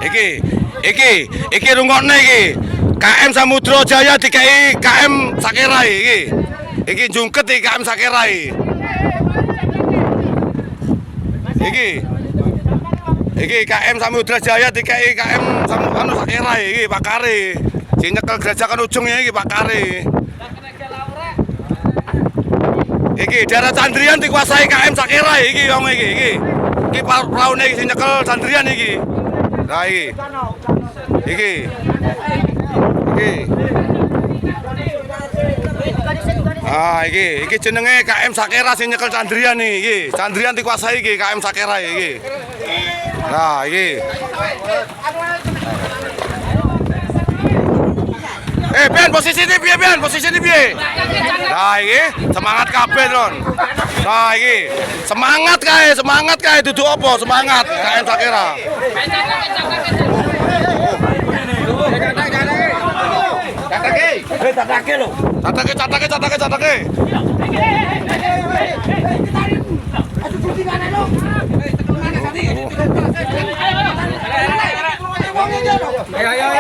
Iki rungokne iki. KM Samudra Jaya dikai KM Sakerai iki. Iki jungket iki KM Sakerai. Iki KM Samudra Jaya dikai KM Sakerai iki Pakare. Sing nyekel gerajakan ujungnya iki Pakare. Iki daerah Candrian dikuasai KM Sakerai iki wong iki. Iki praune iki sing nyekel Candrian iki. Nah iki. Ah iki jenenge KM Sakera sing nyekel Candrian iki. Candrian dikuasai iki KM Sakera iki. Nah iki. Ben posisine piye Ben? Posisine piye? Nah iki semangat kabeh, Tron. Nah iki semangat kae dudu apa? Semangat KM Sakera. Catake.